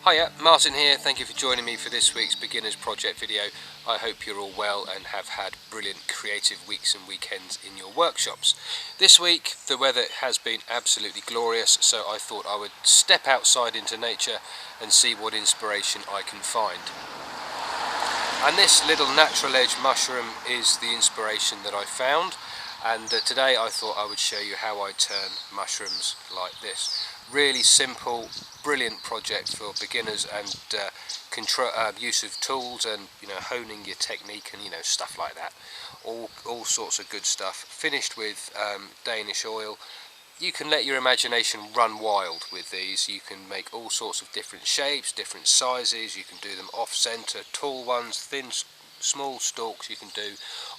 Hiya, Martin here. Thank you for joining me for this week's beginners project video. I hope you're all well and have had brilliant creative weeks and weekends in your workshops. This week the weather has been absolutely glorious, so I thought I would step outside into nature and see what inspiration I can find. And this little natural edge mushroom is the inspiration that I found, and today I thought I would show you how I turn mushrooms like this. Really simple, brilliant project for beginners and use of tools and honing your technique and stuff like that. All sorts of good stuff. Finished with Danish oil. You can let your imagination run wild with these. You can make all sorts of different shapes, different sizes. You can do them off centre, tall ones, thin, small stalks. You can do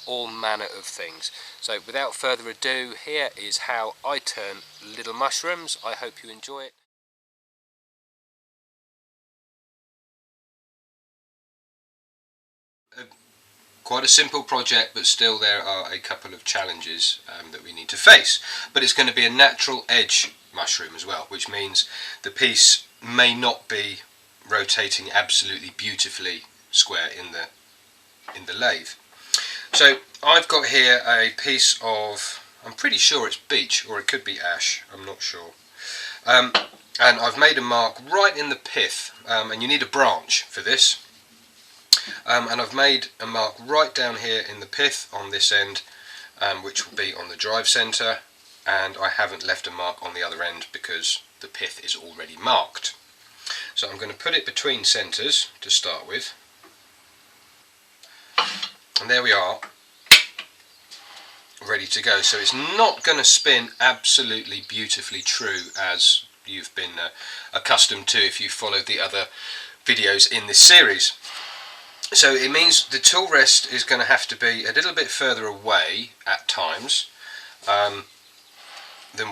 all manner of things. So without further ado, here is how I turn little mushrooms. I hope you enjoy it. Quite a simple project, but still there are a couple of challenges that we need to face. But it's going to be a natural edge mushroom as well, which means the piece may not be rotating absolutely beautifully square in the lathe. So I've got here a piece of, I'm pretty sure it's beech, or it could be ash, I'm not sure. And I've made a mark right in the pith, and you need a branch for this. And I've made a mark right down here in the pith on this end, which will be on the drive centre, and I haven't left a mark on the other end because the pith is already marked. So I'm going to put it between centres to start with. And there we are, ready to go. So it's not going to spin absolutely beautifully true as you've been accustomed to if you followed the other videos in this series. So it means the tool rest is going to have to be a little bit further away at times than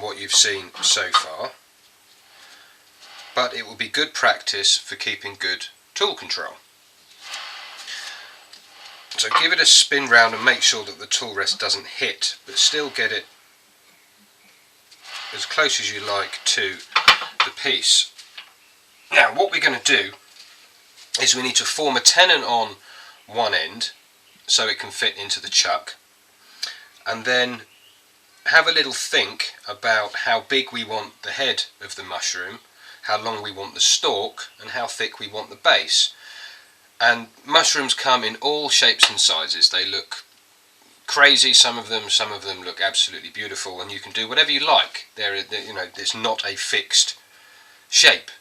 what you've seen so far, but it will be good practice for keeping good tool control. So give it a spin round and make sure that the tool rest doesn't hit, but still get it as close as you like to the piece. Now what we're going to do is we need to form a tenon on one end so it can fit into the chuck, and then have a little think about how big we want the head of the mushroom, how long we want the stalk, and how thick we want the base. And mushrooms come in all shapes and sizes. They look crazy, some of them look absolutely beautiful, and you can do whatever you like. There's not a fixed shape,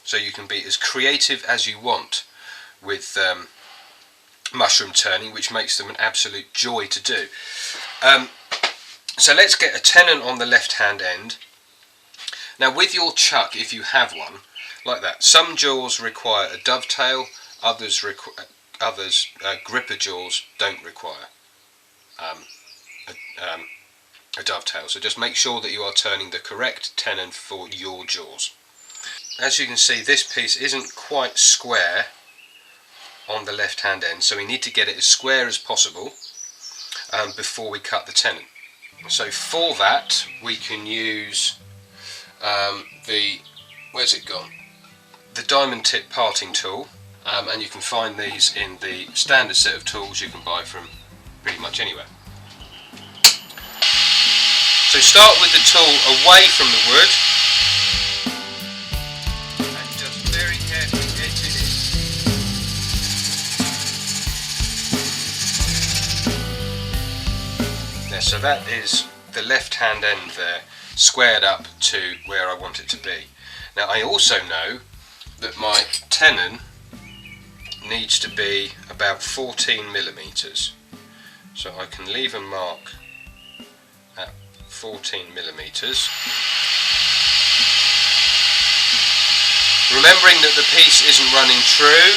so you can be as creative as you want with mushroom turning, which makes them an absolute joy to do. So let's get a tenon on the left hand end. Now with your chuck, if you have one like that, some jaws require a dovetail. Others gripper jaws don't require a dovetail, so just make sure that you are turning the correct tenon for your jaws. As you can see, this piece isn't quite square on the left hand end, so we need to get it as square as possible before we cut the tenon. So for that we can use where's it gone? The diamond tip parting tool. And you can find these in the standard set of tools you can buy from pretty much anywhere. So start with the tool away from the wood and just very carefully edge it in. There, so that is the left hand end there, squared up to where I want it to be. Now I also know that my tenon needs to be about 14 millimeters, so I can leave a mark at 14 millimeters, remembering that the piece isn't running true.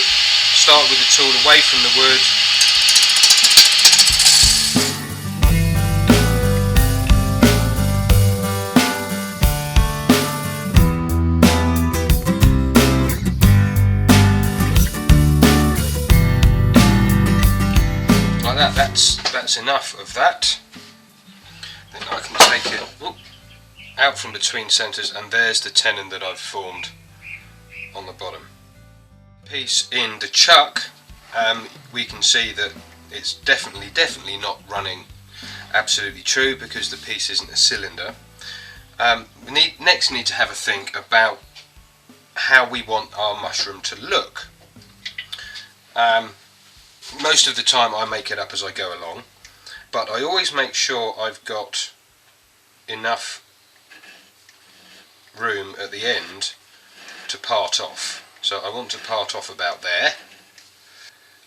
Start with the tool away from the wood. That's enough of that. Then I can take it out from between centres, and there's the tenon that I've formed on the bottom. piece in the chuck, we can see that it's definitely not running absolutely true because the piece isn't a cylinder. We next need to have a think about how we want our mushroom to look. Most of the time I make it up as I go along, but I always make sure I've got enough room at the end to part off. So I want to part off about there.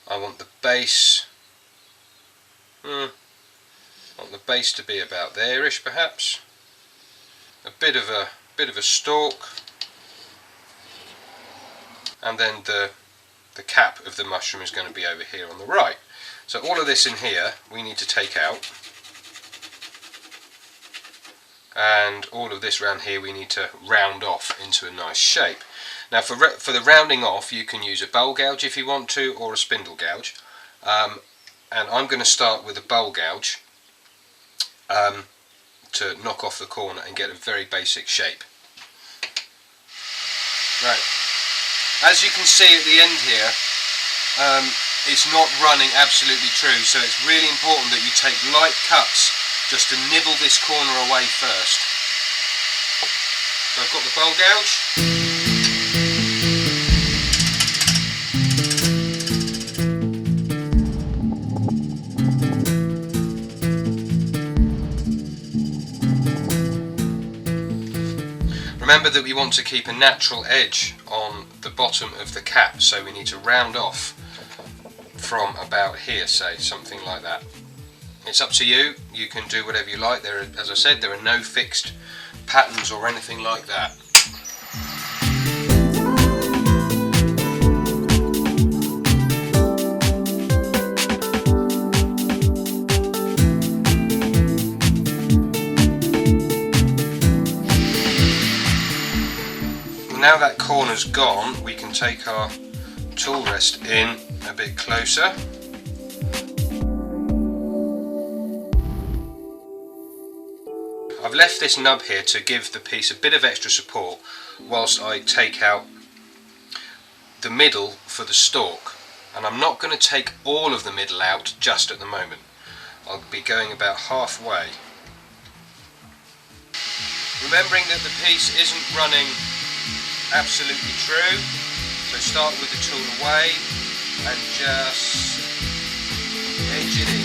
I want the base I want the base to be about there-ish perhaps. A bit of a stalk, and then the cap of the mushroom is going to be over here on the right. So all of this in here we need to take out, and all of this round here we need to round off into a nice shape. Now for the rounding off you can use a bowl gouge if you want to, or a spindle gouge, and I'm going to start with a bowl gouge to knock off the corner and get a very basic shape. Right, as you can see at the end here, it's not running absolutely true, so it's really important that you take light cuts just to nibble this corner away first. So I've got the bowl gouge. Remember that we want to keep a natural edge on the bottom of the cap, so we need to round off from about here, say, something like that. It's up to you, you can do whatever you like. As I said, there are no fixed patterns or anything like that. Now that corner's gone, we can take our tool rest in a bit closer. I've left this nub here to give the piece a bit of extra support whilst I take out the middle for the stalk, and I'm not going to take all of the middle out just at the moment. I'll be going about halfway. Remembering that the piece isn't running absolutely true, so start with the tool away and just edge it in.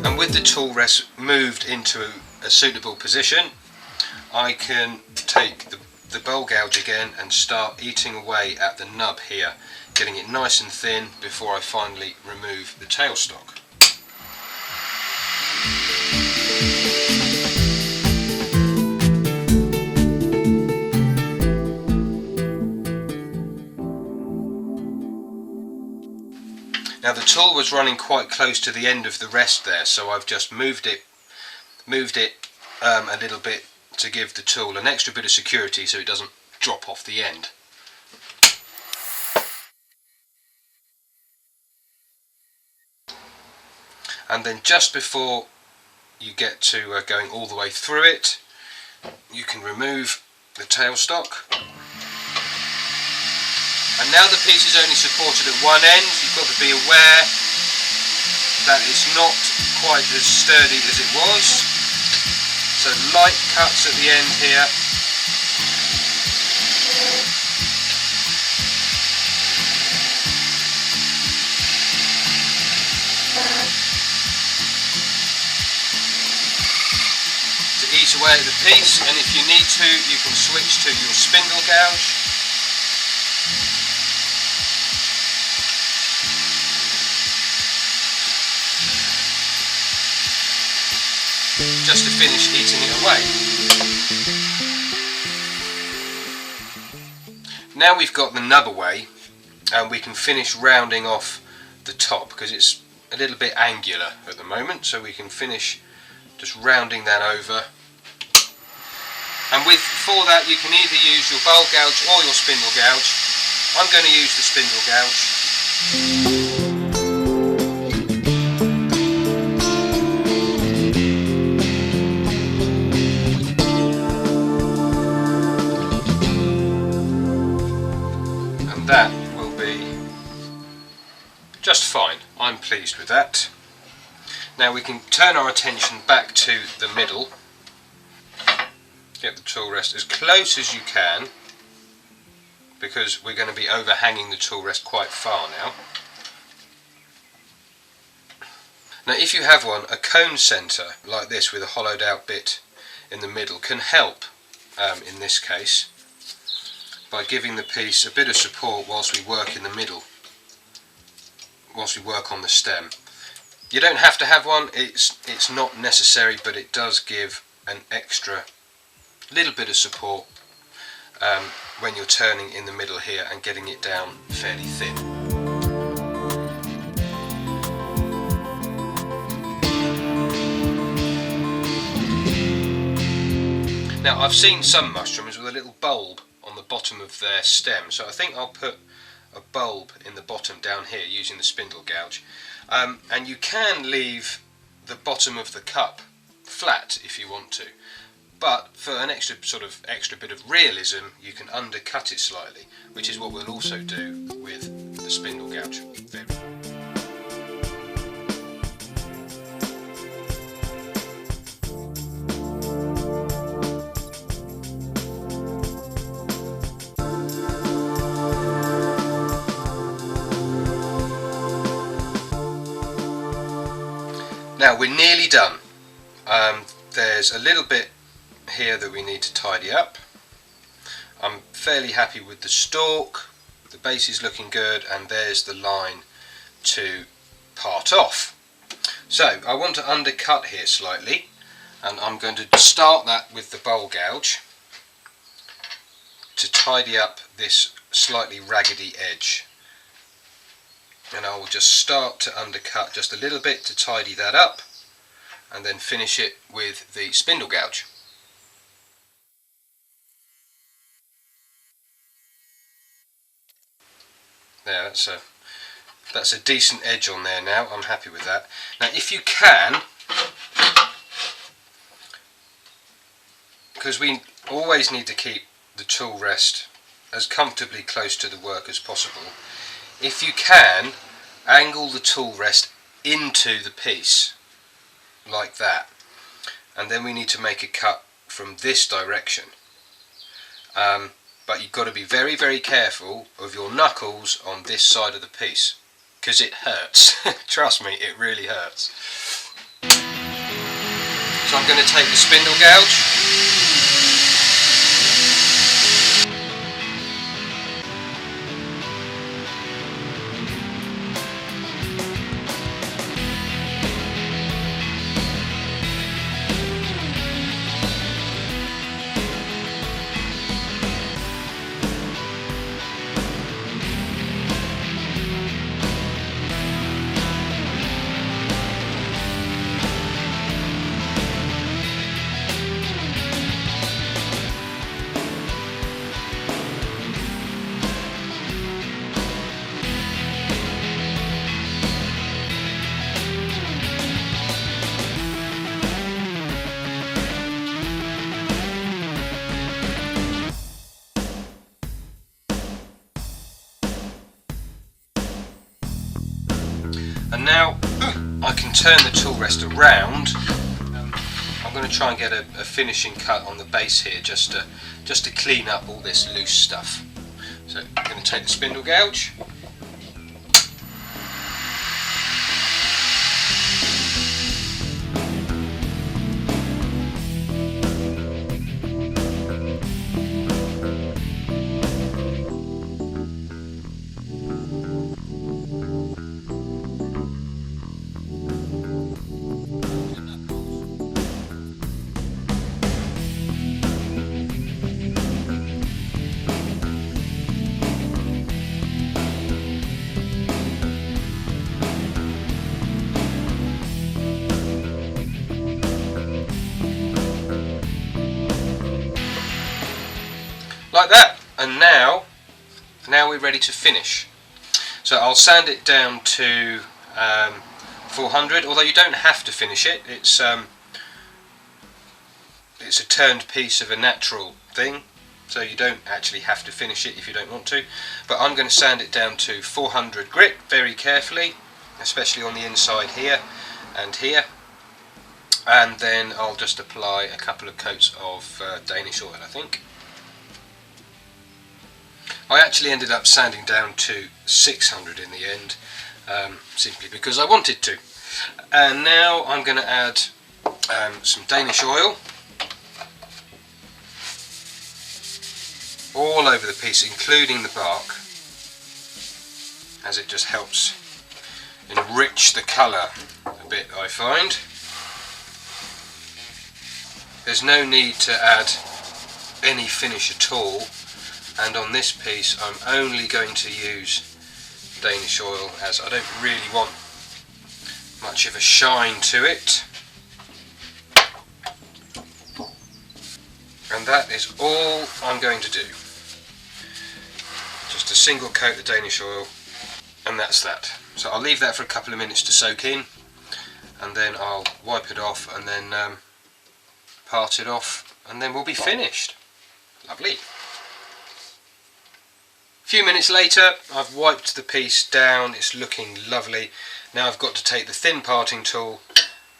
And with the tool rest moved into a suitable position, I can take the bowl gouge again and start eating away at the nub here, getting it nice and thin before I finally remove the tailstock. Now the tool was running quite close to the end of the rest there, so I've just moved it a little bit to give the tool an extra bit of security so it doesn't drop off the end. And then just before you get to going all the way through it, you can remove the tailstock. And now the piece is only supported at one end. You've got to be aware that it's not quite as sturdy as it was. So light cuts at the end here. To ease away at the piece, and if you need to, you can switch to your spindle gouge. Just to finish eating it away. Now we've got the nub away, and we can finish rounding off the top because it's a little bit angular at the moment, so we can finish just rounding that over. And for that you can either use your bowl gouge or your spindle gouge. I'm going to use the spindle gouge. And that will be just fine. I'm pleased with that. Now we can turn our attention back to the middle. Get the tool rest as close as you can, because we're going to be overhanging the tool rest quite far now. Now if you have one, a cone centre like this with a hollowed out bit in the middle can help in this case by giving the piece a bit of support whilst we work in the middle, whilst we work on the stem. You don't have to have one, it's not necessary, but it does give an extra little bit of support when you're turning in the middle here and getting it down fairly thin. Now I've seen some mushrooms with a little bulb on the bottom of their stem, so I think I'll put a bulb in the bottom down here using the spindle gouge. And you can leave the bottom of the cup flat if you want to, but for an extra bit of realism you can undercut it slightly, which is what we'll also do with the spindle gouge. Now we're nearly done. There's a little bit here that we need to tidy up. I'm fairly happy with the stalk, the base is looking good, and there's the line to part off. So I want to undercut here slightly, and I'm going to start that with the bowl gouge to tidy up this slightly raggedy edge. And I will just start to undercut just a little bit to tidy that up, and then finish it with the spindle gouge. There, that's a decent edge on there now. I'm happy with that. Now if you can, because we always need to keep the tool rest as comfortably close to the work as possible, if you can, angle the tool rest into the piece like that, and then we need to make a cut from this direction. But you've got to be very, very careful of your knuckles on this side of the piece, because it hurts. Trust me, it really hurts. So I'm going to take the spindle gouge. And now I can turn the tool rest around. I'm going to try and get a finishing cut on the base here, just to clean up all this loose stuff. So I'm going to take the spindle gouge. that. And now we're ready to finish. So I'll sand it down to 400, although you don't have to finish it. It's a turned piece of a natural thing, so you don't actually have to finish it if you don't want to. But I'm going to sand it down to 400 grit very carefully, especially on the inside here and here. And then I'll just apply a couple of coats of Danish oil, I think. I actually ended up sanding down to 600 in the end, simply because I wanted to. And now I'm going to add some Danish oil all over the piece, including the bark, as it just helps enrich the colour a bit, I find. There's no need to add any finish at all, and on this piece I'm only going to use Danish oil, as I don't really want much of a shine to it. And that is all I'm going to do. Just a single coat of Danish oil, and that's that. So I'll leave that for a couple of minutes to soak in, and then I'll wipe it off and then part it off, and then we'll be finished. Lovely. A few minutes later, I've wiped the piece down, it's looking lovely. Now I've got to take the thin parting tool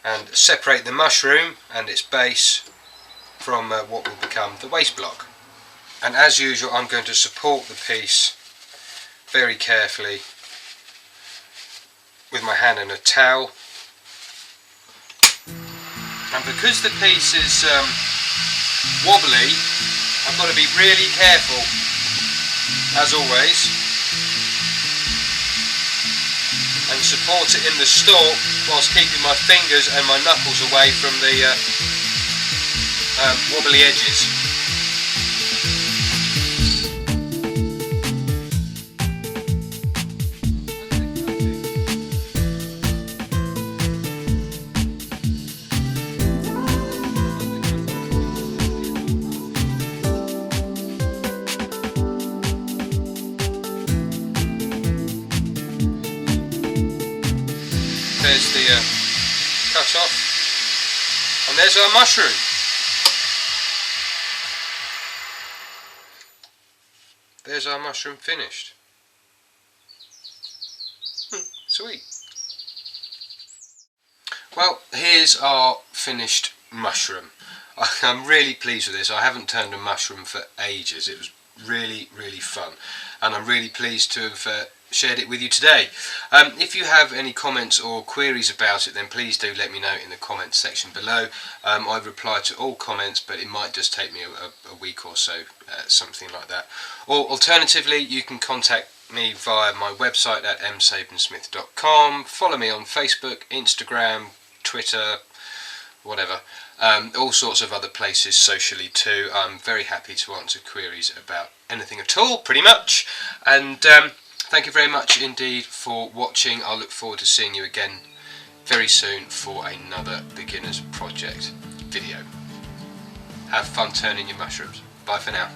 and separate the mushroom and its base from what will become the waste block. And as usual, I'm going to support the piece very carefully with my hand and a towel. And because the piece is wobbly, I've got to be really careful, as always, and support it in the stalk whilst keeping my fingers and my knuckles away from the wobbly edges. There's the cut off, and there's our mushroom. There's our mushroom finished. Sweet. Well, here's our finished mushroom. I'm really pleased with this. I haven't turned a mushroom for ages. It was really fun, and I'm really pleased to have shared it with you today. If you have any comments or queries about it, then please do let me know in the comments section below. I reply to all comments, but it might just take me a week or so, something like that. Or alternatively, you can contact me via my website at saban-smith.com. Follow me on Facebook, Instagram, Twitter, whatever, all sorts of other places socially too. I'm very happy to answer queries about anything at all, pretty much. And thank you very much indeed for watching. I'll look forward to seeing you again very soon for another beginner's project video. Have fun turning your mushrooms. Bye for now.